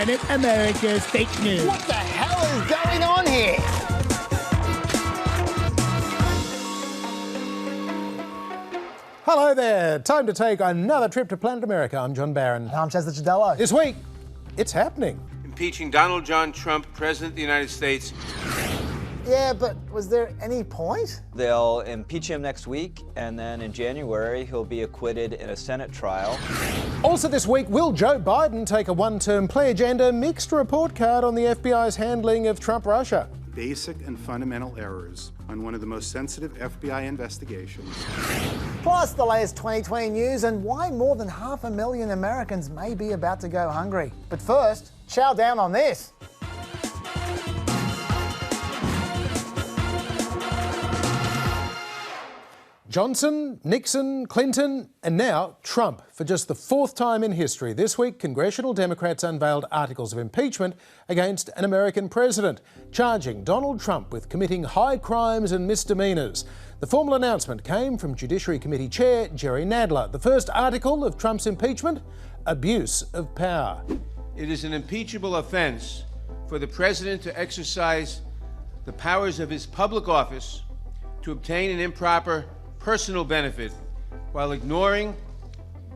Planet America's fake news. What the hell is going on here? Hello there. Time to take another trip to Planet America. I'm John Barron. I'm Licciardello. This week, it's happening. Impeaching Donald John Trump, President of the United States. Yeah, but was there any point? They'll impeach him next week, and then in January, he'll be acquitted in a Senate trial. Also this week, will Joe Biden take a one-term pledge and a mixed report card on the FBI's handling of Trump-Russia? Basic and fundamental errors on one of the most sensitive FBI investigations. Plus the latest 2020 news and why more than 500,000 Americans may be about to go hungry. But first, chow down on this. Johnson, Nixon, Clinton, and now Trump. For just the fourth time in history, this week, congressional Democrats unveiled articles of impeachment against an American president, charging Donald Trump with committing high crimes and misdemeanors. The formal announcement came from Judiciary Committee Chair Jerry Nadler. The first article of Trump's impeachment, abuse of power. It is an impeachable offense for the president to exercise the powers of his public office to obtain an improper personal benefit while ignoring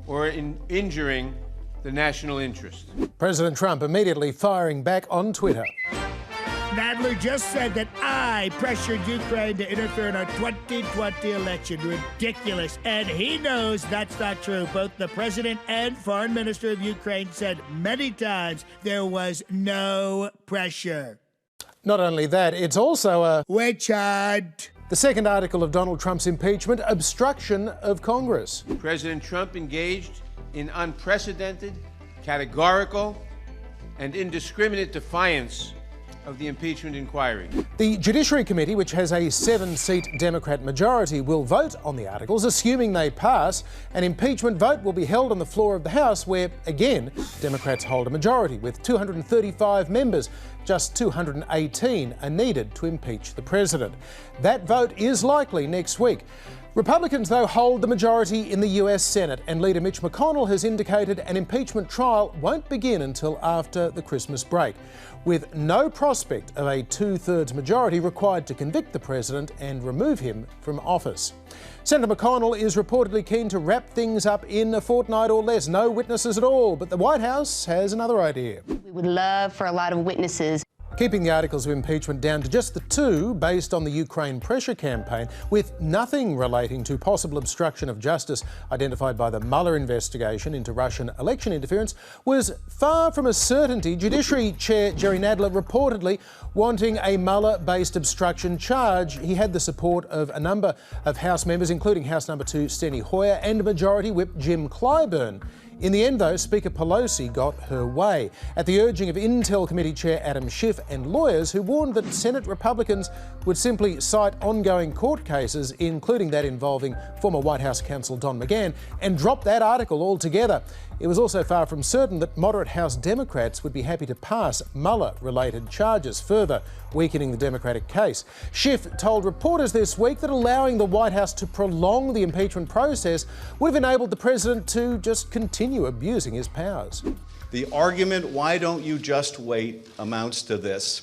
or injuring the national interest. President Trump immediately firing back on Twitter. Nadler just said that I pressured Ukraine to interfere in our 2020 election. Ridiculous. And he knows that's not true. Both the president and foreign minister of Ukraine said many times there was no pressure. Not only that, it's also a witch hunt. The second article of Donald Trump's impeachment, obstruction of Congress. President Trump engaged in unprecedented, categorical, and indiscriminate defiance of the impeachment inquiry. The Judiciary Committee, which has a 7-seat Democrat majority, will vote on the articles, assuming they pass. An impeachment vote will be held on the floor of the House, where, again, Democrats hold a majority with 235 members. Just 218 are needed to impeach the president. That vote is likely next week. Republicans, though, hold the majority in the US Senate, and Leader Mitch McConnell has indicated an impeachment trial won't begin until after the Christmas break, with no prospect of a 2/3 majority required to convict the president and remove him from office. Senator McConnell is reportedly keen to wrap things up in a fortnight or less. No witnesses at all, but the White House has another idea. We would love for a lot of witnesses. Keeping the articles of impeachment down to just the two based on the Ukraine pressure campaign, with nothing relating to possible obstruction of justice identified by the Mueller investigation into Russian election interference, was far from a certainty. Judiciary Chair Jerry Nadler reportedly wanting a Mueller-based obstruction charge. He had the support of a number of House members, including House Number 2 Steny Hoyer and Majority Whip Jim Clyburn. In the end, though, Speaker Pelosi got her way, at the urging of Intel Committee Chair Adam Schiff and lawyers who warned that Senate Republicans would simply cite ongoing court cases, including that involving former White House counsel Don McGahn, and drop that article altogether. It was also far from certain that moderate House Democrats would be happy to pass Mueller-related charges, further weakening the Democratic case. Schiff told reporters this week that allowing the White House to prolong the impeachment process would have enabled the president to just continue abusing his powers. The argument, why don't you just wait, amounts to this.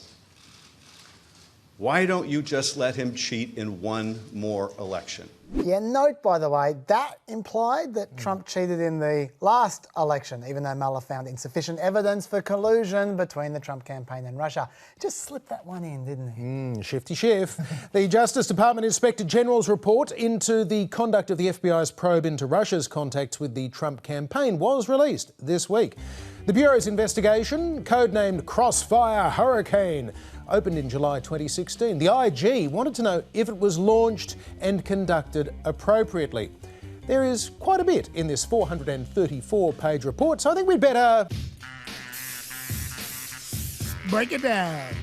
Why don't you just let him cheat in one more election? Yeah, note, by the way, that implied that Trump cheated in the last election, even though Mueller found insufficient evidence for collusion between the Trump campaign and Russia. Just slipped that one in, didn't he? Shifty Schiff. The Justice Department Inspector General's report into the conduct of the FBI's probe into Russia's contacts with the Trump campaign was released this week. The Bureau's investigation, codenamed Crossfire Hurricane, opened in July 2016. The IG wanted to know if it was launched and conducted appropriately. There is quite a bit in this 434-page report, so I think we'd better break it down.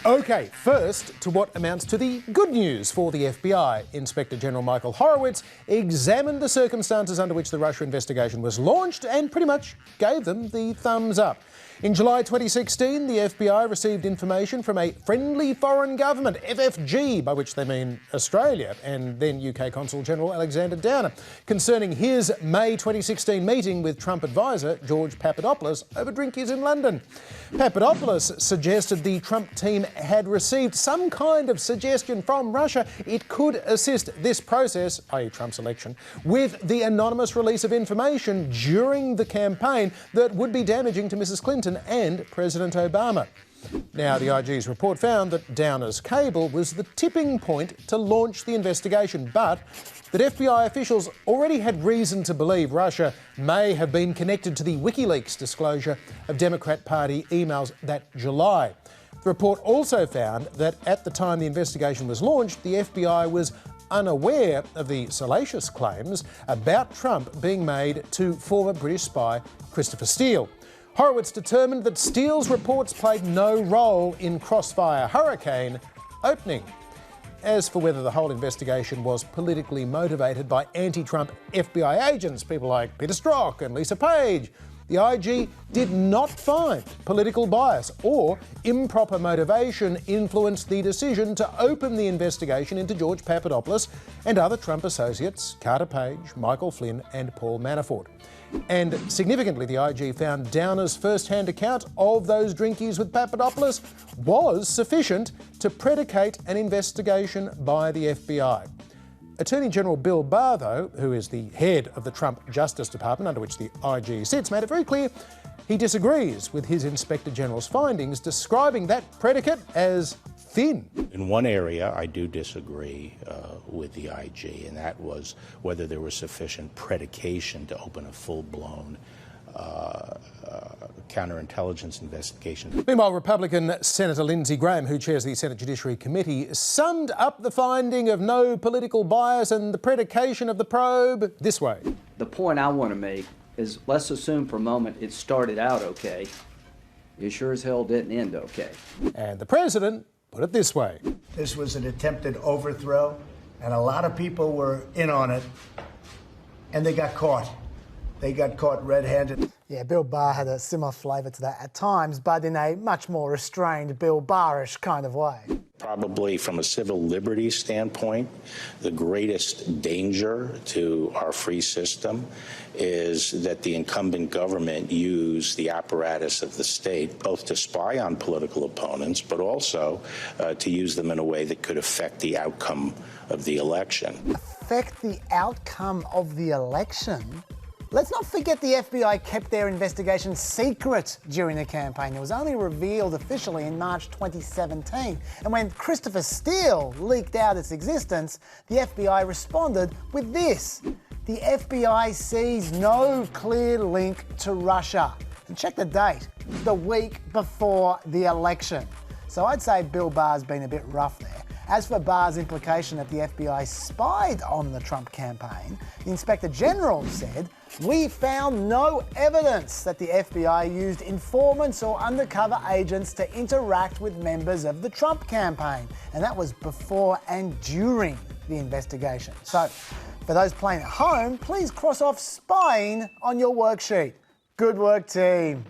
OK, first to what amounts to the good news for the FBI. Inspector General Michael Horowitz examined the circumstances under which the Russia investigation was launched and pretty much gave them the thumbs up. In July 2016, the FBI received information from a friendly foreign government, FFG, by which they mean Australia, and then UK Consul General Alexander Downer, concerning his May 2016 meeting with Trump advisor George Papadopoulos over drinkies in London. Papadopoulos suggested the Trump team had received some kind of suggestion from Russia it could assist this process, i.e. Trump's election, with the anonymous release of information during the campaign that would be damaging to Mrs. Clinton and President Obama. Now, the IG's report found that Downer's cable was the tipping point to launch the investigation, but that FBI officials already had reason to believe Russia may have been connected to the WikiLeaks disclosure of Democrat Party emails that July. The report also found that at the time the investigation was launched, the FBI was unaware of the salacious claims about Trump being made to former British spy Christopher Steele. Horowitz determined that Steele's reports played no role in Crossfire Hurricane opening. As for whether the whole investigation was politically motivated by anti-Trump FBI agents, people like Peter Strzok and Lisa Page, the IG did not find political bias or improper motivation influenced the decision to open the investigation into George Papadopoulos and other Trump associates, Carter Page, Michael Flynn and Paul Manafort. And significantly, the IG found Downer's first-hand account of those drinkies with Papadopoulos was sufficient to predicate an investigation by the FBI. Attorney General Bill Barr, though, who is the head of the Trump Justice Department under which the IG sits, made it very clear he disagrees with his Inspector General's findings, describing that predicate as thin. In one area, I do disagree with the IG, and that was whether there was sufficient predication to open a full-blown counterintelligence investigation. Meanwhile, Republican Senator Lindsey Graham, who chairs the Senate Judiciary Committee, summed up the finding of no political bias and the predication of the probe this way. The point I want to make is, let's assume for a moment it started out okay. It sure as hell didn't end okay. And the president put it this way. This was an attempted overthrow, and a lot of people were in on it, and they got caught. They got caught red-handed. Yeah, Bill Barr had a similar flavour to that at times, but in a much more restrained, Bill Barrish kind of way. Probably from a civil liberties standpoint, the greatest danger to our free system is that the incumbent government use the apparatus of the state both to spy on political opponents, but also to use them in a way that could affect the outcome of the election. Affect the outcome of the election? Let's not forget the FBI kept their investigation secret during the campaign. It was only revealed officially in March 2017. And when Christopher Steele leaked out its existence, the FBI responded with this. The FBI sees no clear link to Russia. And check the date, the week before the election. So I'd say Bill Barr's been a bit rough there. As for Barr's implication that the FBI spied on the Trump campaign, the Inspector General said, "We found no evidence that the FBI used informants or undercover agents to interact with members of the Trump campaign." And that was before and during the investigation. So, for those playing at home, please cross off spying on your worksheet. Good work, team.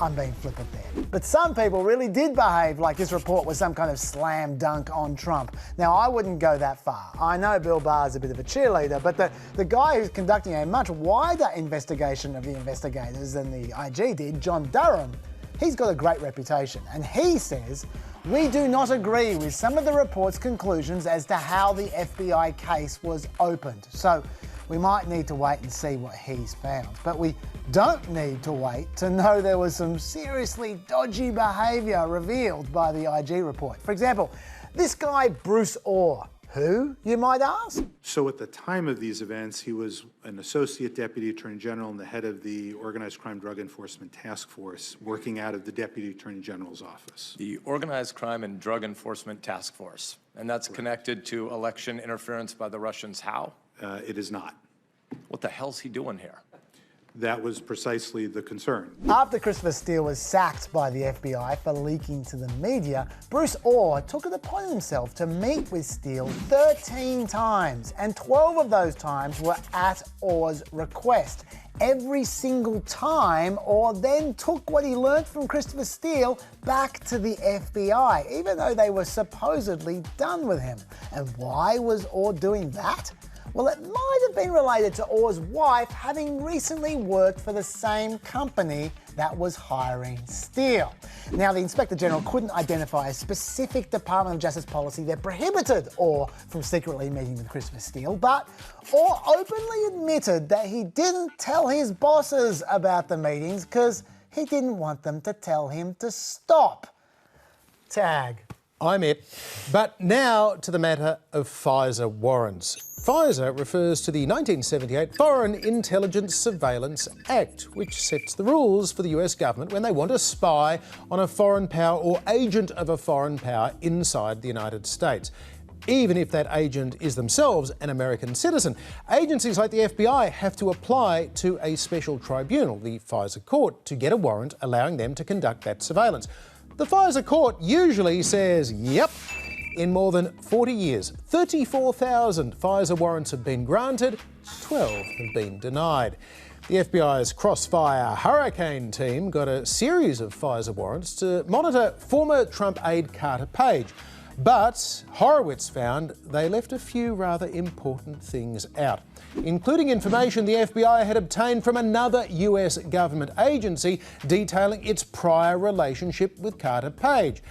I'm being flippant there. But some people really did behave like this report was some kind of slam dunk on Trump. Now, I wouldn't go that far. I know Bill Barr's a bit of a cheerleader, but the guy who's conducting a much wider investigation of the investigators than the IG did, John Durham, he's got a great reputation. And he says, "We do not agree with some of the report's conclusions as to how the FBI case was opened." So we might need to wait and see what he's found. But we don't need to wait to know there was some seriously dodgy behaviour revealed by the IG report. For example, this guy Bruce Orr. Who, you might ask? So at the time of these events, he was an Associate Deputy Attorney General and the head of the Organized Crime Drug Enforcement Task Force, working out of the Deputy Attorney General's office. The Organized Crime and Drug Enforcement Task Force. And that's connected to election interference by the Russians. How? It is not. What the hell's he doing here? that was precisely the concern. After Christopher Steele was sacked by the FBI for leaking to the media, Bruce Orr took it upon himself to meet with Steele 13 times, and 12 of those times were at Orr's request. Every single time, Orr then took what he learned from Christopher Steele back to the FBI, even though they were supposedly done with him. And why was Orr doing that? Well, it might have been related to Orr's wife having recently worked for the same company that was hiring Steele. Now, the Inspector General couldn't identify a specific Department of Justice policy that prohibited Orr from secretly meeting with Christopher Steele, but Orr openly admitted that he didn't tell his bosses about the meetings because he didn't want them to tell him to stop. Tag. I'm it. But now to the matter of FISA warrants. FISA refers to the 1978 Foreign Intelligence Surveillance Act, which sets the rules for the US government when they want to spy on a foreign power or agent of a foreign power inside the United States. Even if that agent is themselves an American citizen, agencies like the FBI have to apply to a special tribunal, the FISA court, to get a warrant allowing them to conduct that surveillance. The FISA court usually says, yep. In more than 40 years, 34,000 FISA warrants have been granted, 12 have been denied. The FBI's Crossfire Hurricane team got a series of FISA warrants to monitor former Trump aide Carter Page. But Horowitz found they left a few rather important things out, including information the FBI had obtained from another US government agency detailing its prior relationship with Carter Page,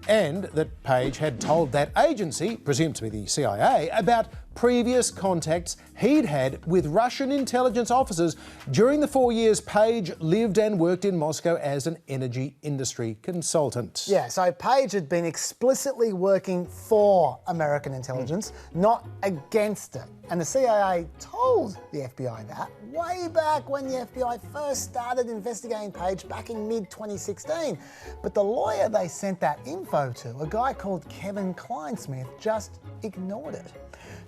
and that Page had told that agency, presumed to be the CIA, about previous contacts he'd had with Russian intelligence officers during the 4 years Page lived and worked in Moscow as an energy industry consultant. Yeah, so Page had been explicitly working for American intelligence, not against it. And the CIA told the FBI that way back when the FBI first started investigating Page back in mid-2016. But the lawyer they sent that info to, a guy called Kevin Kleinsmith, just ignored it.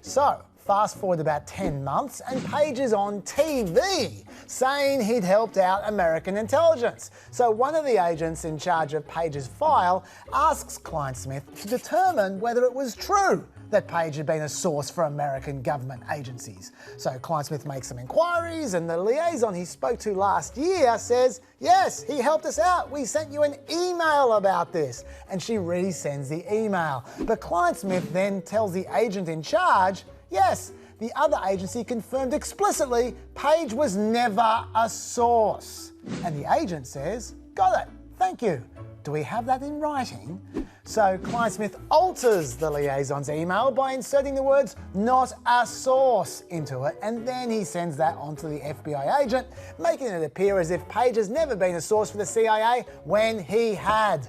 So, fast forward about 10 months and Page is on TV saying he'd helped out American intelligence. So one of the agents in charge of Page's file asks Kleinsmith to determine whether it was true that Page had been a source for American government agencies. So Kleinsmith makes some inquiries and the liaison he spoke to last year says, yes, he helped us out. We sent you an email about this. And she resends the email. But Kleinsmith then tells the agent in charge, yes, the other agency confirmed explicitly Page was never a source. And the agent says, got it, thank you. Do we have that in writing? So Kleinsmith alters the liaison's email by inserting the words "not a source" into it, and then he sends that on to the FBI agent, making it appear as if Page has never been a source for the CIA when he had.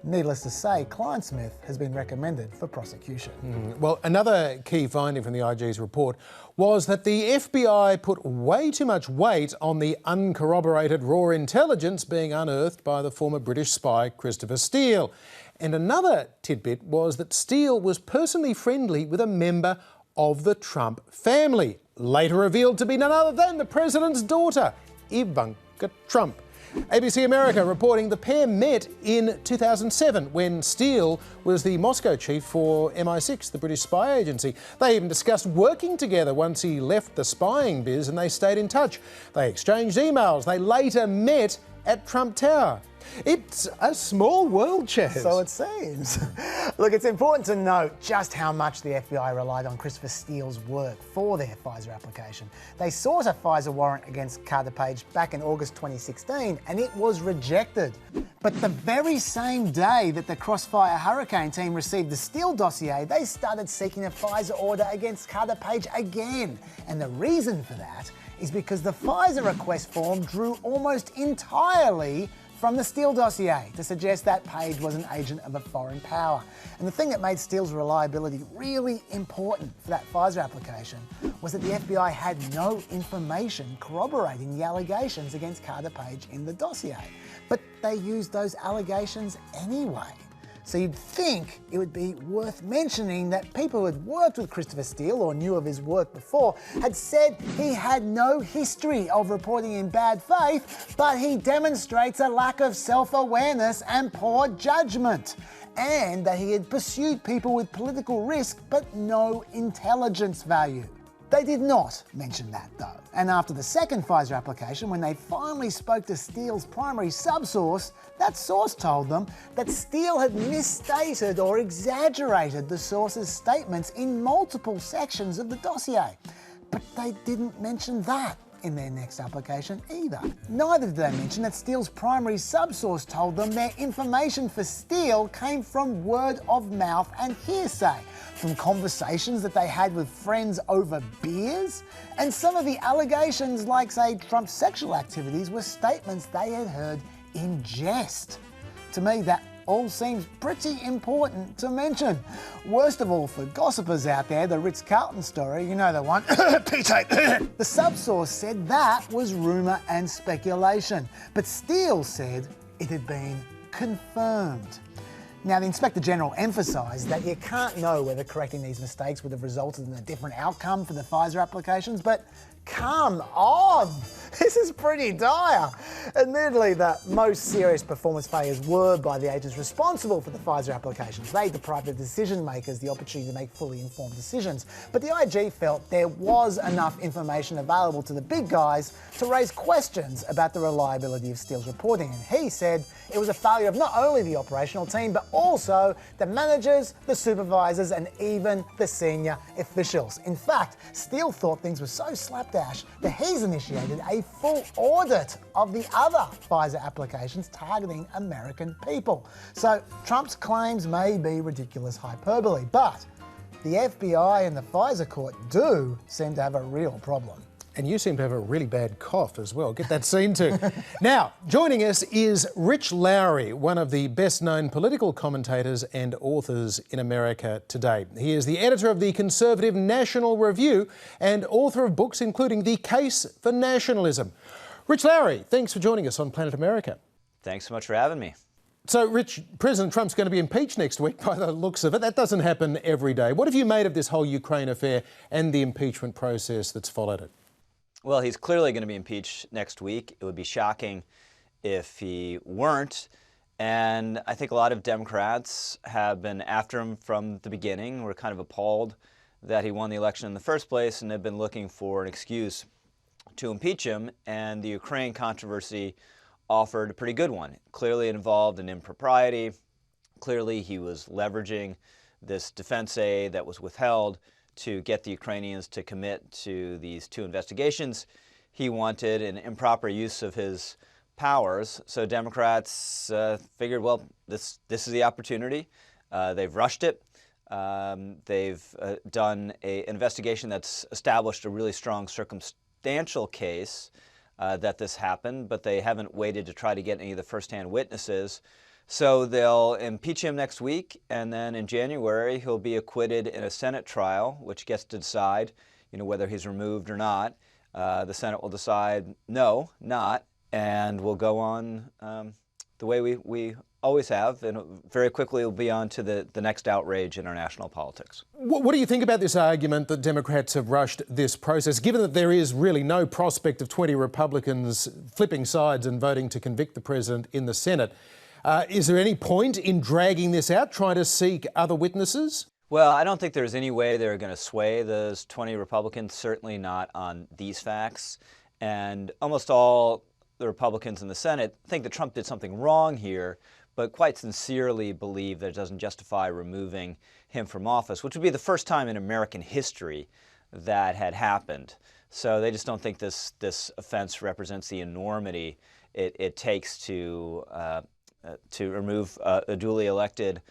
Needless to say, Kleinsmith has been recommended for prosecution. Well, another key finding from the IG's report was that the FBI put way too much weight on the uncorroborated raw intelligence being unearthed by the former British spy Christopher Steele. And another tidbit was that Steele was personally friendly with a member of the Trump family, later revealed to be none other than the president's daughter, Ivanka Trump. ABC America reporting the pair met in 2007 when Steele was the Moscow chief for MI6, the British spy agency. They even discussed working together once he left the spying biz and they stayed in touch. They exchanged emails. They later met at Trump Tower. It's a small world, Chaz. So it seems. Look, it's important to note just how much the FBI relied on Christopher Steele's work for their FISA application. They sought a FISA warrant against Carter Page back in August 2016 and it was rejected. But the very same day that the Crossfire Hurricane team received the Steele dossier, they started seeking a FISA order against Carter Page again. And the reason for that is because the FISA request form drew almost entirely from the Steele dossier to suggest that Page was an agent of a foreign power. And the thing that made Steele's reliability really important for that FISA application was that the FBI had no information corroborating the allegations against Carter Page in the dossier. But they used those allegations anyway. So you'd think it would be worth mentioning that people who had worked with Christopher Steele or knew of his work before had said he had no history of reporting in bad faith, but he demonstrates a lack of self-awareness and poor judgment, and that he had pursued people with political risk but no intelligence value. They did not mention that though. And after the second Pfizer application, when they finally spoke to Steele's primary subsource, that source told them that Steele had misstated or exaggerated the source's statements in multiple sections of the dossier. But they didn't mention that in their next application either. Neither did they mention that Steele's primary subsource told them their information for Steele came from word of mouth and hearsay, from conversations that they had with friends over beers, and some of the allegations, like say Trump's sexual activities, were statements they had heard in jest. To me, that all seems pretty important to mention. Worst of all for gossipers out there, the Ritz-Carlton story, you know the one, the subsource said that was rumour and speculation, but Steele said it had been confirmed. Now, the Inspector General emphasised that you can't know whether correcting these mistakes would have resulted in a different outcome for the Pfizer applications, but come on! This is pretty dire. Admittedly, the most serious performance failures were by the agents responsible for the Pfizer applications. They deprived the decision makers the opportunity to make fully informed decisions. But the IG felt there was enough information available to the big guys to raise questions about the reliability of Steele's reporting. And he said it was a failure of not only the operational team, but also the managers, the supervisors, and even the senior officials. In fact, Steele thought things were so slapdash that he's initiated a full audit of the other Pfizer applications targeting American people. So Trump's claims may be ridiculous hyperbole, but the FBI and the Pfizer court do seem to have a real problem. And you seem to have a really bad cough as well. Get that scene too. Now, joining us is Rich Lowry, one of the best-known political commentators and authors in America today. He is the editor of the Conservative National Review and author of books including The Case for Nationalism. Rich Lowry, thanks for joining us on Planet America. Thanks so much for having me. So, Rich, President Trump's going to be impeached next week by the looks of it. That doesn't happen every day. What have you made of this whole Ukraine affair and the impeachment process that's followed it? Well, he's clearly going to be impeached next week. It would be shocking if he weren't. And I think a lot of Democrats have been after him from the beginning. We're kind of appalled that he won the election in the first place, and they've been looking for an excuse to impeach him. And the Ukraine controversy offered a pretty good one. Clearly it involved an impropriety. Clearly he was leveraging this defense aid that was withheld to get the Ukrainians to commit to these two investigations. He wanted an improper use of his powers. So Democrats figured, well, this is the opportunity. They've rushed it. They've done an investigation that's established a really strong circumstantial case that this happened, but they haven't waited to try to get any of the firsthand witnesses. So they'll impeach him next week, and then in January he'll be acquitted in a Senate trial, which gets to decide, whether he's removed or not. The Senate will decide no, not, and we'll go on the way we always have, and very quickly we'll be on to the next outrage in our national politics. What do you think about this argument that Democrats have rushed this process, given that there is really no prospect of 20 Republicans flipping sides and voting to convict the president in the Senate? Is there any point in dragging this out, trying to seek other witnesses? Well, I don't think there's any way they're going to sway those 20 Republicans, certainly not on these facts. And almost all the Republicans in the Senate think that Trump did something wrong here, but quite sincerely believe that it doesn't justify removing him from office, which would be the first time in American history that had happened. So they just don't think this offense represents the enormity it takes to remove a duly elected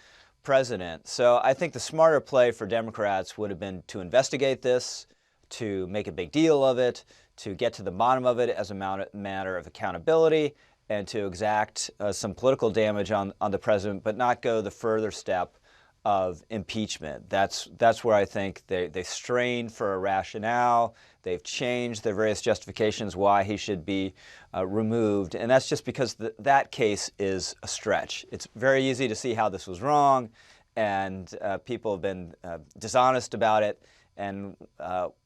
president. So I think the smarter play for Democrats would have been to investigate this, to make a big deal of it, to get to the bottom of it as a matter of accountability, and to exact some political damage on the president, but not go the further step of impeachment. That's where I think they strained for a rationale. They've changed their various justifications why he should be removed, and that's just because that case is a stretch. It's very easy to see how this was wrong, and people have been dishonest about it, and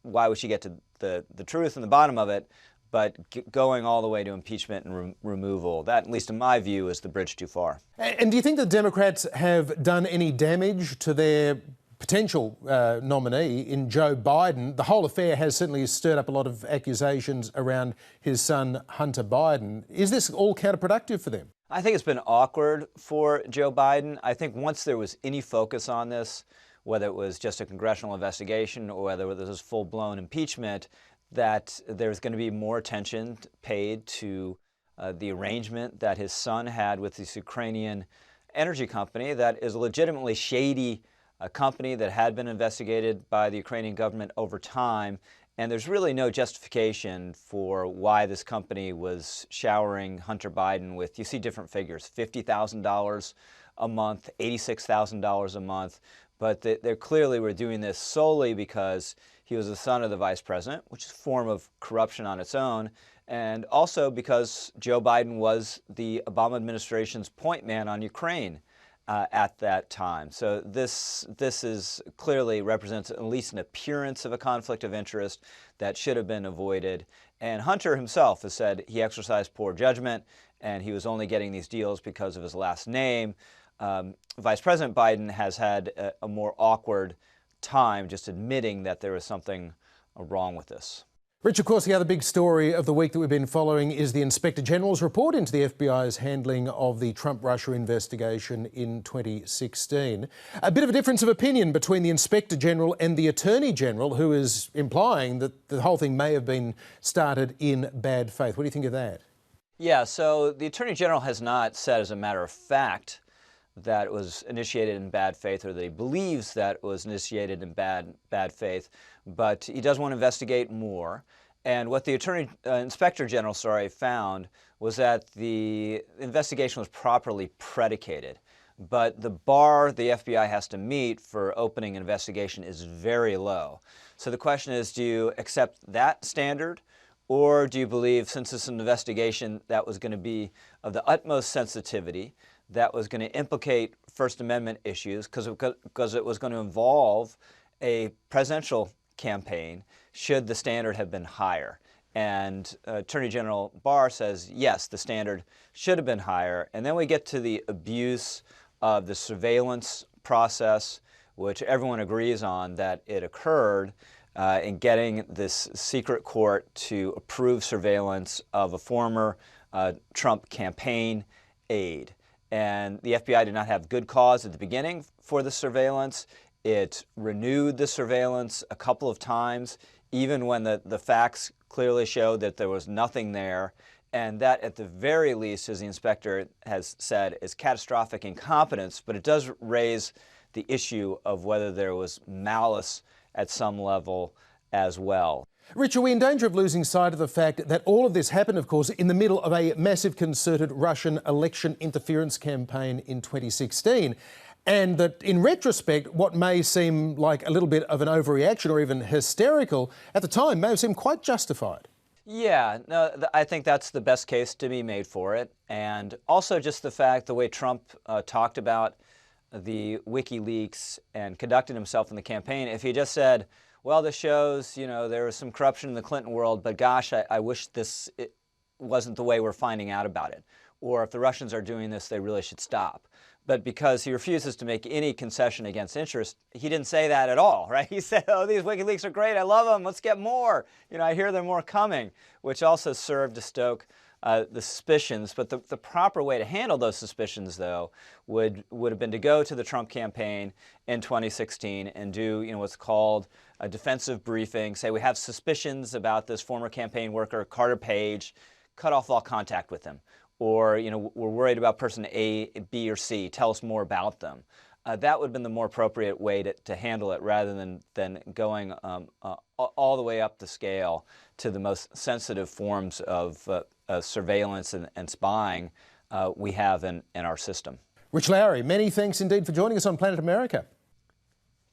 why we should get to the truth and the bottom of it. But going all the way to impeachment and removal, that, at least in my view, is the bridge too far. And do you think the Democrats have done any damage to their potential nominee in Joe Biden? The whole affair has certainly stirred up a lot of accusations around his son, Hunter Biden. Is this all counterproductive for them? I think it's been awkward for Joe Biden. I think once there was any focus on this, whether it was just a congressional investigation or whether this was full-blown impeachment, that there's going to be more attention paid to the arrangement that his son had with this Ukrainian energy company that is a legitimately shady company that had been investigated by the Ukrainian government over time. And there's really no justification for why this company was showering Hunter Biden with, you see different figures, $50,000 a month, $86,000 a month. But they clearly were doing this solely because he was the son of the vice president, which is a form of corruption on its own, and also because Joe Biden was the Obama administration's point man on Ukraine at that time. So this is clearly represents at least an appearance of a conflict of interest that should have been avoided. And Hunter himself has said he exercised poor judgment and he was only getting these deals because of his last name. Vice President Biden has had a more awkward time just admitting that there was something wrong with this. Rich, of course, the other big story of the week that we've been following is the Inspector General's report into the FBI's handling of the Trump-Russia investigation in 2016. A bit of a difference of opinion between the Inspector General and the Attorney General, who is implying that the whole thing may have been started in bad faith. What do you think of that? Yeah, so the Attorney General has not said as a matter of fact that it was initiated in bad faith or that he believes that it was initiated in bad faith, but he does want to investigate more. And what the Inspector General found was that the investigation was properly predicated. But the bar the FBI has to meet for opening an investigation is very low. So the question is, do you accept that standard? Or do you believe, since it's an investigation that was going to be of the utmost sensitivity, that was going to implicate First Amendment issues because it was going to involve a presidential campaign, should the standard have been higher? And Attorney General Barr says, yes, the standard should have been higher. And then we get to the abuse of the surveillance process, which everyone agrees on that it occurred in getting this secret court to approve surveillance of a former Trump campaign aide. And the FBI did not have good cause at the beginning for the surveillance. It renewed the surveillance a couple of times, even when the facts clearly showed that there was nothing there. And that, at the very least, as the inspector has said, is catastrophic incompetence. But it does raise the issue of whether there was malice at some level as well. Rich, are we in danger of losing sight of the fact that all of this happened, of course, in the middle of a massive concerted Russian election interference campaign in 2016? And that, in retrospect, what may seem like a little bit of an overreaction or even hysterical at the time may have seemed quite justified. Yeah, no, I think that's the best case to be made for it. And also just the fact, the way Trump talked about the WikiLeaks and conducted himself in the campaign, if he just said, well, this shows, there was some corruption in the Clinton world, but gosh, I wish this wasn't the way we're finding out about it. Or if the Russians are doing this, they really should stop. But because he refuses to make any concession against interest, he didn't say that at all, right? He said, oh, these WikiLeaks are great, I love them, let's get more. I hear there are more coming, which also served to stoke the suspicions. But the proper way to handle those suspicions, though, would have been to go to the Trump campaign in 2016 and do what's called a defensive briefing, say we have suspicions about this former campaign worker, Carter Page, cut off all contact with him. Or, we're worried about person A, B, or C, tell us more about them. That would have been the more appropriate way to handle it rather than going all the way up the scale to the most sensitive forms of surveillance and spying we have in our system. Rich Lowry, many thanks indeed for joining us on Planet America.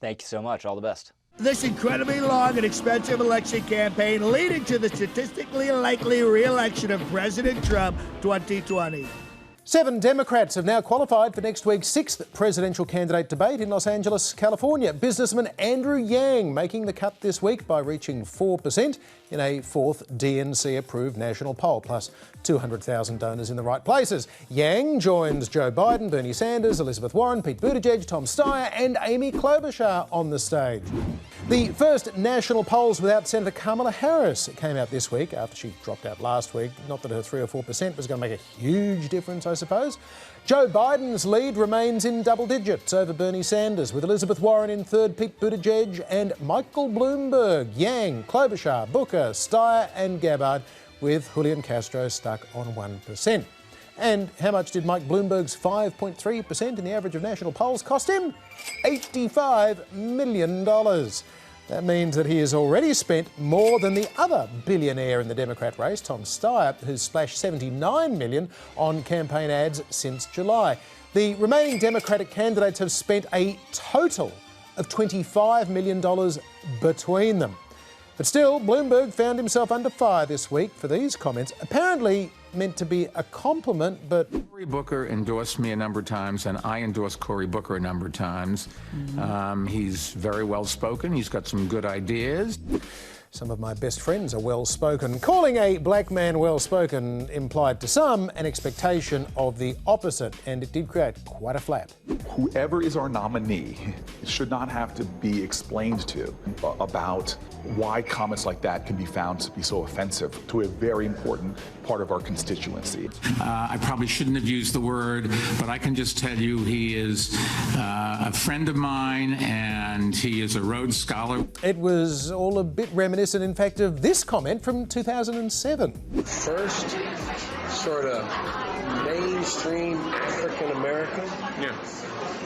Thank you so much. All the best. This incredibly long and expensive election campaign leading to the statistically likely re-election of President Trump 2020. 7 Democrats have now qualified for next week's 6th presidential candidate debate in Los Angeles, California. Businessman Andrew Yang making the cut this week by reaching 4% in a 4th DNC-approved national poll, plus 200,000 donors in the right places. Yang joins Joe Biden, Bernie Sanders, Elizabeth Warren, Pete Buttigieg, Tom Steyer and Amy Klobuchar on the stage. The first national polls without Senator Kamala Harris came out this week after she dropped out last week. Not that her 3 or 4% was going to make a huge difference, I suppose. Joe Biden's lead remains in double digits over Bernie Sanders, with Elizabeth Warren in third, Pete Buttigieg and Michael Bloomberg, Yang, Klobuchar, Booker, Steyer and Gabbard, with Julian Castro stuck on 1%. And how much did Mike Bloomberg's 5.3% in the average of national polls cost him? $85 million. That means that he has already spent more than the other billionaire in the Democrat race, Tom Steyer, who's splashed $79 million on campaign ads since July. The remaining Democratic candidates have spent a total of $25 million between them. But still, Bloomberg found himself under fire this week for these comments, apparently meant to be a compliment, but... Cory Booker endorsed me a number of times, and I endorsed Cory Booker a number of times. He's very well-spoken. He's got some good ideas. Some of my best friends are well-spoken. Calling a black man well-spoken implied to some an expectation of the opposite, and it did create quite a flap. Whoever is our nominee should not have to be explained to about why comments like that can be found to be so offensive to a very important part of our constituency. I probably shouldn't have used the word, but I can just tell you he is a friend of mine, and he is a Rhodes Scholar. It was all a bit reminiscent, in fact, of this comment from 2007. First sort of mainstream African American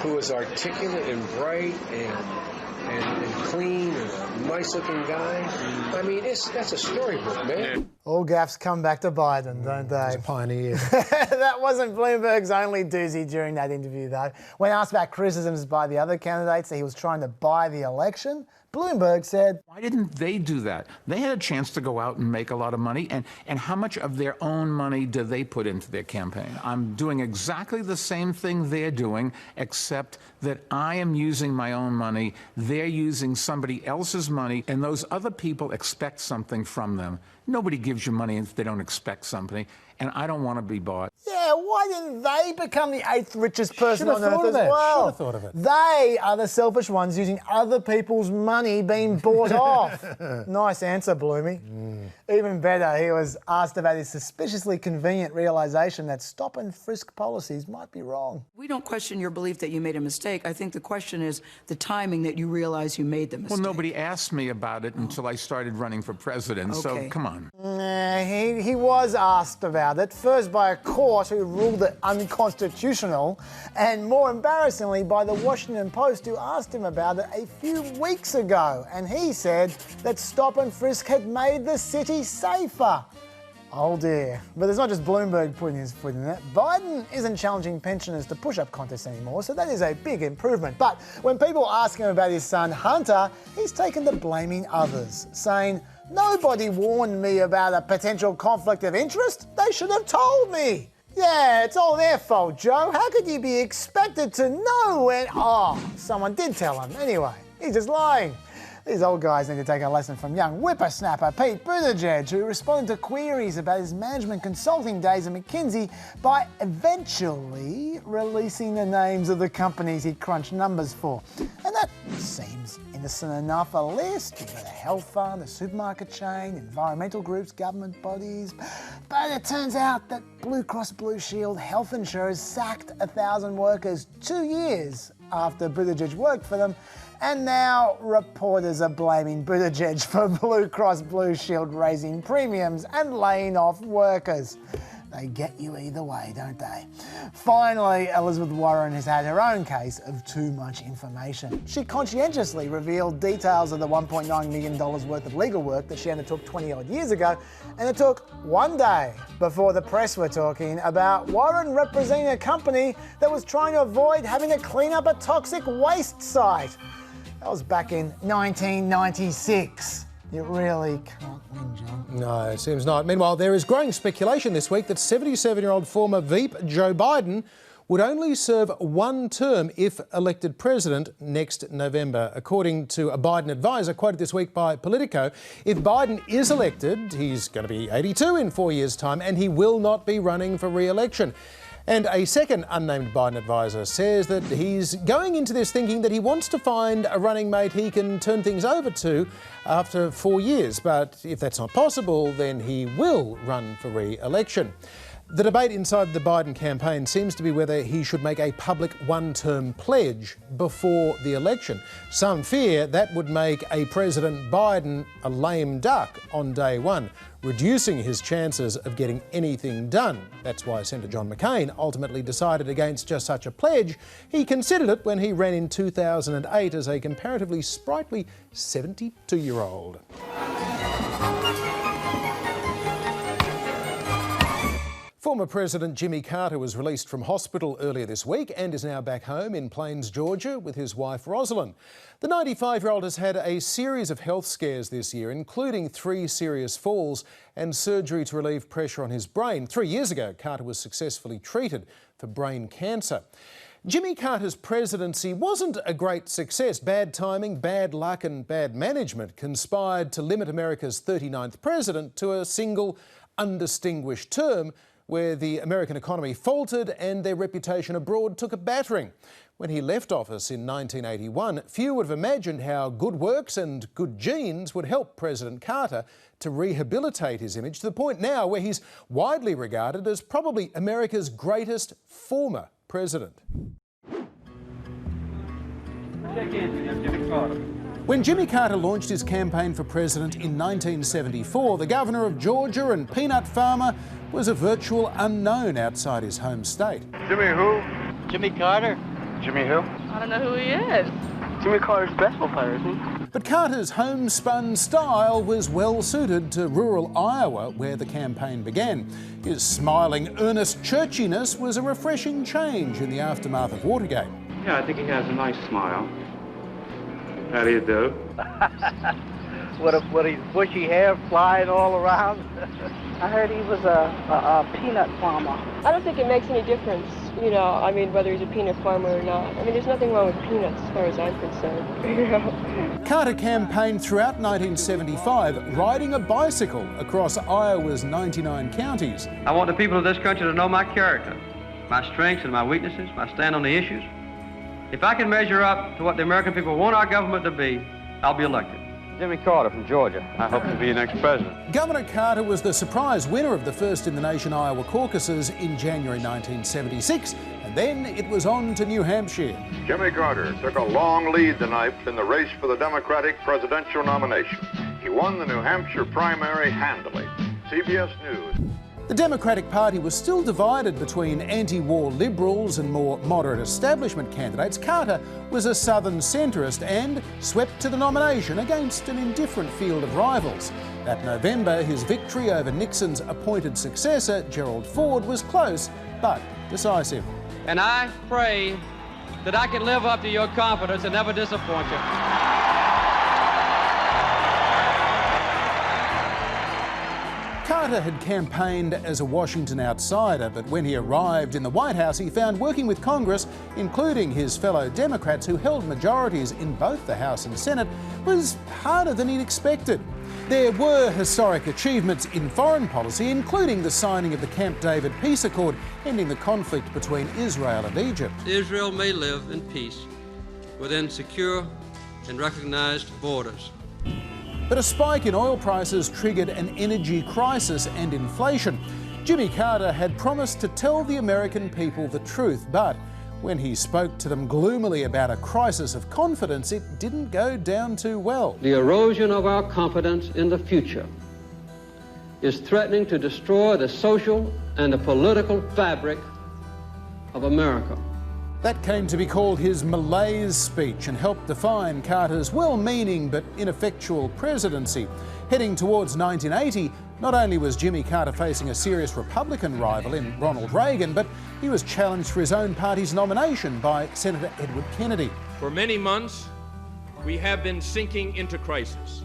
who is articulate and bright and clean and a nice-looking guy. I mean, that's a storybook, man. All gaffes come back to Biden, don't they? He's a pioneer. That wasn't Bloomberg's only doozy during that interview, though. When asked about criticisms by the other candidates that he was trying to buy the election, Bloomberg said, Why didn't they do that? They had a chance to go out and make a lot of money, and how much of their own money do they put into their campaign? I'm doing exactly the same thing they're doing, except that I am using my own money, they're using somebody else's money, and those other people expect something from them. Nobody gives you money if they don't expect something, and I don't want to be bought. yeah, why didn't they become the 8th richest person on earth as Should well? have thought of it. They are the selfish ones using other people's money being bought off. Nice answer, Bloomy. Even better, he was asked about his suspiciously convenient realisation that stop and frisk policies might be wrong. We don't question your belief that you made a mistake. I think the question is the timing that you realize you made the mistake. Well, nobody asked me about it until I started running for president, so come on. He was asked about it, first by a court who ruled it unconstitutional, and more embarrassingly by the Washington Post, who asked him about it a few weeks ago, and he said that stop and frisk had made the city safer. Oh dear. But it's not just Bloomberg putting his foot in it. Biden isn't challenging pensioners to push-up contests anymore, so that is a big improvement. But when people ask him about his son Hunter, he's taken to blaming others, saying, "Nobody warned me about a potential conflict of interest. They should have told me." Yeah, it's all their fault, Joe. How could you be expected to know when... Oh, someone did tell him. Anyway, he's just lying. These old guys need to take a lesson from young whippersnapper Pete Buttigieg, who responded to queries about his management consulting days at McKinsey by eventually releasing the names of the companies he crunched numbers for. And that seems innocent enough a list. You've got a health fund, a supermarket chain, environmental groups, government bodies. But it turns out that Blue Cross Blue Shield health insurers sacked 1,000 workers 2 years after Buttigieg worked for them. And now reporters are blaming Buttigieg for Blue Cross Blue Shield raising premiums and laying off workers. They get you either way, don't they? Finally, Elizabeth Warren has had her own case of too much information. She conscientiously revealed details of the $1.9 million worth of legal work that she undertook 20-odd years ago, and it took one day before the press were talking about Warren representing a company that was trying to avoid having to clean up a toxic waste site. That was back in 1996. You really can't win, John. No, it seems not. Meanwhile, there is growing speculation this week that 77-year-old former Veep Joe Biden would only serve one term if elected president next November. According to a Biden advisor quoted this week by Politico, if Biden is elected, he's going to be 82 in 4 years' time, and he will not be running for re-election. And a second unnamed Biden advisor says that he's going into this thinking that he wants to find a running mate he can turn things over to after 4 years. But if that's not possible, then he will run for re-election. The debate inside the Biden campaign seems to be whether he should make a public one-term pledge before the election. Some fear that would make a President Biden a lame duck on day one, reducing his chances of getting anything done. That's why Senator John McCain ultimately decided against just such a pledge. He considered it when he ran in 2008 as a comparatively sprightly 72-year-old. Former President Jimmy Carter was released from hospital earlier this week and is now back home in Plains, Georgia with his wife Rosalind. The 95-year-old has had a series of health scares this year, including 3 serious falls and surgery to relieve pressure on his brain. 3 years ago, Carter was successfully treated for brain cancer. Jimmy Carter's presidency wasn't a great success. Bad timing, bad luck and bad management conspired to limit America's 39th president to a single undistinguished term, where the American economy faltered and their reputation abroad took a battering. When he left office in 1981, few would have imagined how good works and good genes would help President Carter to rehabilitate his image to the point now where he's widely regarded as probably America's greatest former president. When Jimmy Carter launched his campaign for president in 1974, the governor of Georgia and peanut farmer was a virtual unknown outside his home state. Jimmy who? Jimmy Carter. Jimmy who? I don't know who he is. Jimmy Carter's basketball player, isn't he? But Carter's homespun style was well suited to rural Iowa, where the campaign began. His smiling, earnest churchiness was a refreshing change in the aftermath of Watergate. Yeah, I think he has a nice smile. How do you do? What a bushy hair flying all around. I heard he was a peanut farmer. I don't think it makes any difference, you know, I mean, whether he's a peanut farmer or not. I mean, there's nothing wrong with peanuts as far as I'm concerned, you know. Carter campaigned throughout 1975, riding a bicycle across Iowa's 99 counties. I want the people of this country to know my character, my strengths and my weaknesses, my stand on the issues. If I can measure up to what the American people want our government to be, I'll be elected. Jimmy Carter from Georgia. I hope to be your next president. Governor Carter was the surprise winner of the first-in-the-nation Iowa caucuses in January 1976, and then it was on to New Hampshire. Jimmy Carter took a long lead tonight in the race for the Democratic presidential nomination. He won the New Hampshire primary handily. CBS News. The Democratic Party was still divided between anti-war liberals and more moderate establishment candidates. Carter was a southern centrist and swept to the nomination against an indifferent field of rivals. That November, his victory over Nixon's appointed successor, Gerald Ford, was close but decisive. And I pray that I can live up to your confidence and never disappoint you. Carter had campaigned as a Washington outsider, but when he arrived in the White House, he found working with Congress, including his fellow Democrats who held majorities in both the House and Senate, was harder than he'd expected. There were historic achievements in foreign policy, including the signing of the Camp David peace accord, ending the conflict between Israel and Egypt. Israel may live in peace within secure and recognized borders. But a spike in oil prices triggered an energy crisis and inflation. Jimmy Carter had promised to tell the American people the truth, but when he spoke to them gloomily about a crisis of confidence, it didn't go down too well. The erosion of our confidence in the future is threatening to destroy the social and the political fabric of America. That came to be called his malaise speech and helped define Carter's well-meaning but ineffectual presidency. Heading towards 1980, not only was Jimmy Carter facing a serious Republican rival in Ronald Reagan, but he was challenged for his own party's nomination by Senator Edward Kennedy. For many months, we have been sinking into crisis.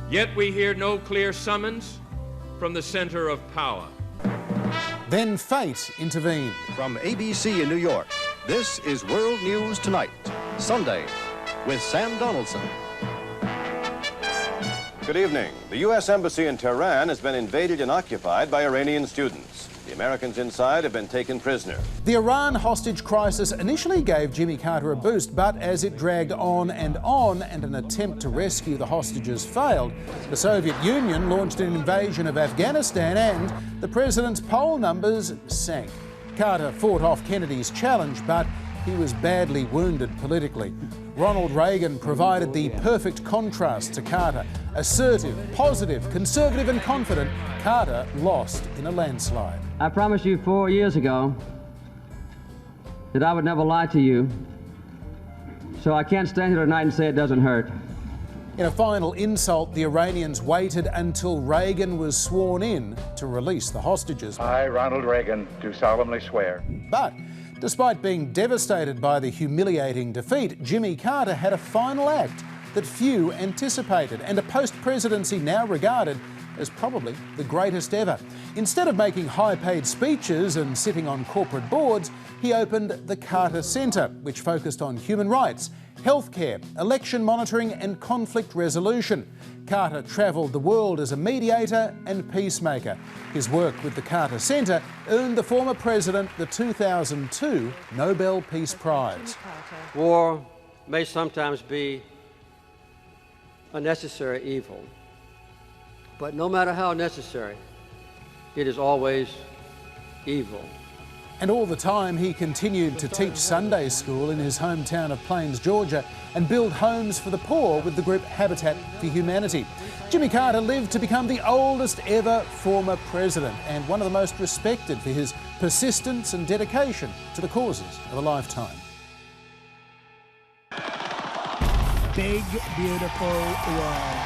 Yet we hear no clear summons from the center of power. Then fate intervened. From ABC in New York, this is World News Tonight, Sunday, with Sam Donaldson. Good evening. The U.S. Embassy in Tehran has been invaded and occupied by Iranian students. The Americans inside have been taken prisoner. The Iran hostage crisis initially gave Jimmy Carter a boost, but as it dragged on and an attempt to rescue the hostages failed, the Soviet Union launched an invasion of Afghanistan and the president's poll numbers sank. Carter fought off Kennedy's challenge, but he was badly wounded politically. Ronald Reagan provided the perfect contrast to Carter. Assertive, positive, conservative and confident, Carter lost in a landslide. I promised you 4 years ago that I would never lie to you, so I can't stand here tonight and say it doesn't hurt. In a final insult, the Iranians waited until Reagan was sworn in to release the hostages. I, Ronald Reagan, do solemnly swear. But despite being devastated by the humiliating defeat, Jimmy Carter had a final act that few anticipated and a post-presidency now regarded as probably the greatest ever. Instead of making high-paid speeches and sitting on corporate boards, he opened the Carter Center, which focused on human rights, healthcare, election monitoring and conflict resolution. Carter travelled the world as a mediator and peacemaker. His work with the Carter Center earned the former president the 2002 Nobel Peace Prize. War may sometimes be a necessary evil, but no matter how necessary, it is always evil. And all the time he continued to teach Sunday school in his hometown of Plains, Georgia, and build homes for the poor with the group Habitat for Humanity. Jimmy Carter lived to become the oldest ever former president and one of the most respected for his persistence and dedication to the causes of a lifetime. Big, beautiful wall.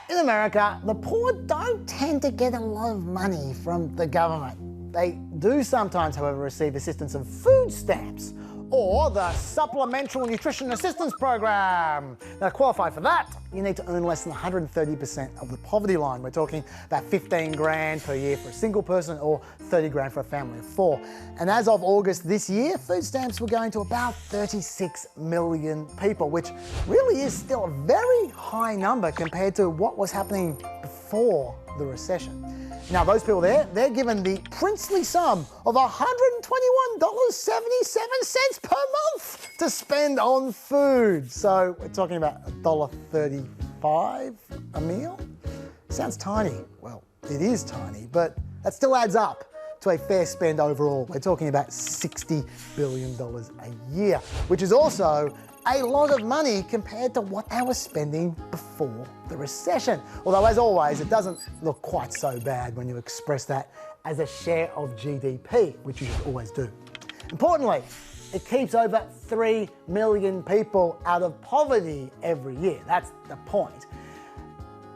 In America, the poor don't tend to get a lot of money from the government. They do sometimes, however, receive assistance of food stamps or the Supplemental Nutrition Assistance Program. Now, to qualify for that, you need to earn less than 130% of the poverty line. We're talking about 15 grand per year for a single person or 30 grand for a family of 4. And as of August this year, food stamps were going to about 36 million people, which really is still a very high number compared to what was happening before the recession. Now, those people there, they're given the princely sum of $121.77 per month to spend on food. So we're talking about $1.35 a meal. Sounds tiny. Well, it is tiny, but that still adds up to a fair spend overall. We're talking about $60 billion a year, which is also a lot of money compared to what they were spending before the recession. Although, as always, it doesn't look quite so bad when you express that as a share of GDP, which you should always do. Importantly, it keeps over 3 million people out of poverty every year. That's the point.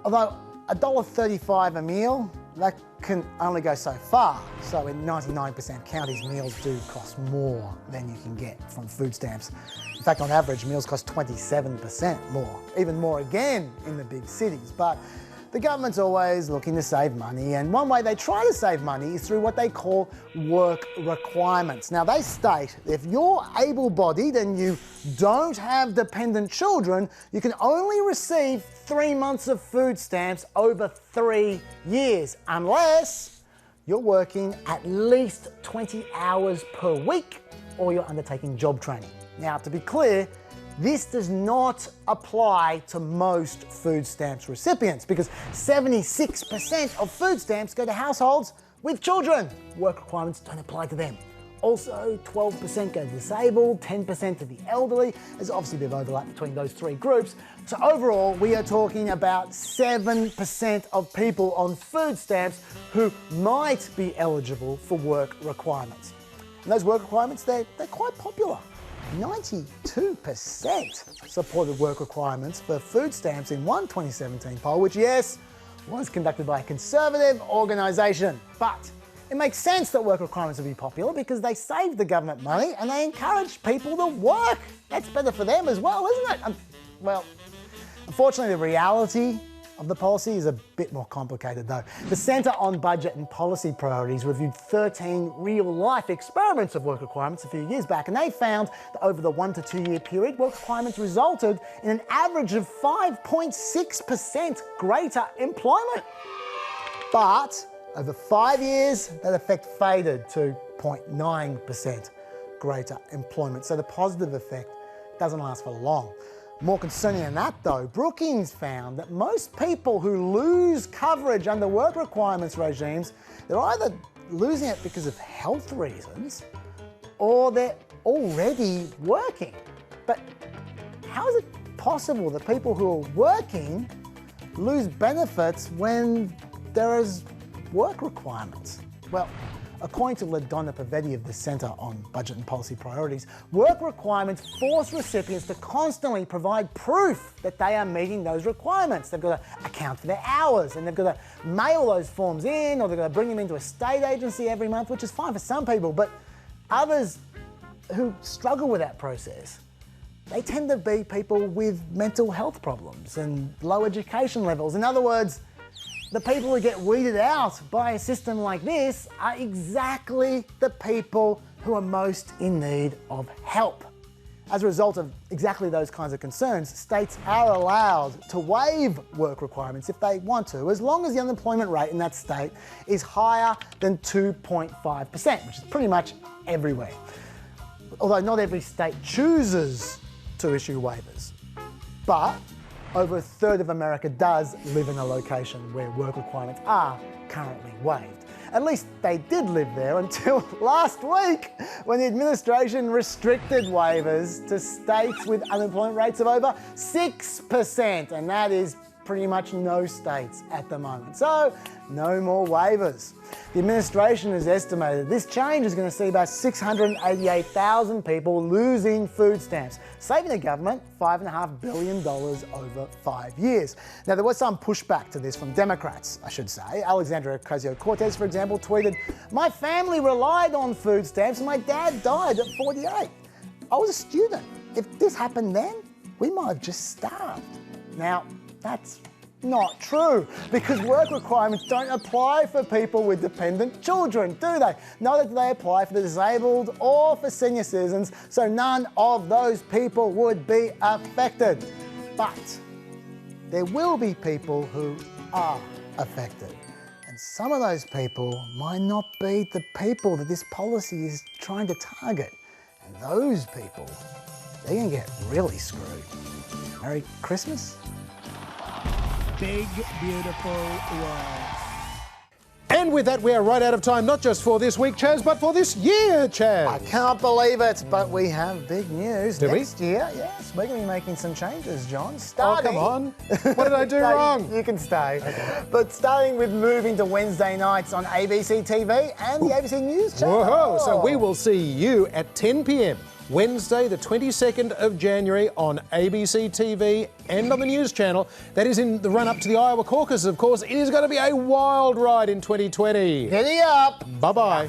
Although $1.35 a meal, that can only go so far. So in 99% of counties, meals do cost more than you can get from food stamps. In fact, on average, meals cost 27% more, even more again in the big cities. But the government's always looking to save money, and one way they try to save money is through what they call work requirements. Now, they state that if you're able-bodied and you don't have dependent children, you can only receive 3 months of food stamps over 3 years, unless you're working at least 20 hours per week or you're undertaking job training. Now, to be clear, this does not apply to most food stamps recipients because 76% of food stamps go to households with children. Work requirements don't apply to them. Also, 12% go to disabled, 10% to the elderly. There's obviously a bit of overlap between those three groups. So overall, we are talking about 7% of people on food stamps who might be eligible for work requirements. And those work requirements, they're quite popular. 92% supported work requirements for food stamps in one 2017 poll, which, yes, was conducted by a conservative organisation. But it makes sense that work requirements would be popular because they save the government money and they encourage people to work. That's better for them as well, isn't it? Well, unfortunately, the reality of the policy is a bit more complicated though. The Centre on Budget and Policy Priorities reviewed 13 real-life experiments of work requirements a few years back, and they found that over the 1 to 2 year period, work requirements resulted in an average of 5.6% greater employment. But over 5 years, that effect faded to 0.9% greater employment. So the positive effect doesn't last for long. More concerning than that though, Brookings found that most people who lose coverage under work requirements regimes, they're either losing it because of health reasons or they're already working. But how is it possible that people who are working lose benefits when there is work requirements? Well, according to LaDonna Pavetti of the Centre on Budget and Policy Priorities, work requirements force recipients to constantly provide proof that they are meeting those requirements. They've got to account for their hours and they've got to mail those forms in, or they've got to bring them into a state agency every month, which is fine for some people, but others who struggle with that process, they tend to be people with mental health problems and low education levels. In other words, the people who get weeded out by a system like this are exactly the people who are most in need of help. As a result of exactly those kinds of concerns, states are allowed to waive work requirements if they want to, as long as the unemployment rate in that state is higher than 2.5%, which is pretty much everywhere. Although not every state chooses to issue waivers. But over a third of America does live in a location where work requirements are currently waived. At least they did live there until last week, when the administration restricted waivers to states with unemployment rates of over 6%, and that is pretty much no states at the moment. So, no more waivers. The administration has estimated this change is going to see about 688,000 people losing food stamps, saving the government $5.5 billion over 5 years. Now, there was some pushback to this from Democrats, I should say. Alexandria Ocasio-Cortez, for example, tweeted, "My family relied on food stamps and my dad died at 48. I was a student. If this happened then, we might have just starved." Now, that's not true, because work requirements don't apply for people with dependent children, do they? Neither do they apply for the disabled or for senior citizens, so none of those people would be affected. But there will be people who are affected. And some of those people might not be the people that this policy is trying to target. And those people, they're going to get really screwed. Merry Christmas. Big, beautiful world. And with that, we are right out of time, not just for this week, Chaz, but for this year, Chaz. I can't believe it, but we have big news. Do we? Next year, yes, we're going to be making some changes, John. Starting, oh, come on. What did I do wrong? You can stay. Okay. But starting with moving to Wednesday nights on ABC TV and the ABC News channel. Whoa, so we will see you at 10 p.m. Wednesday, the 22nd of January on ABC TV and on the News Channel. That is in the run-up to the Iowa caucus, of course. It is going to be a wild ride in 2020. Giddy up. Bye-bye.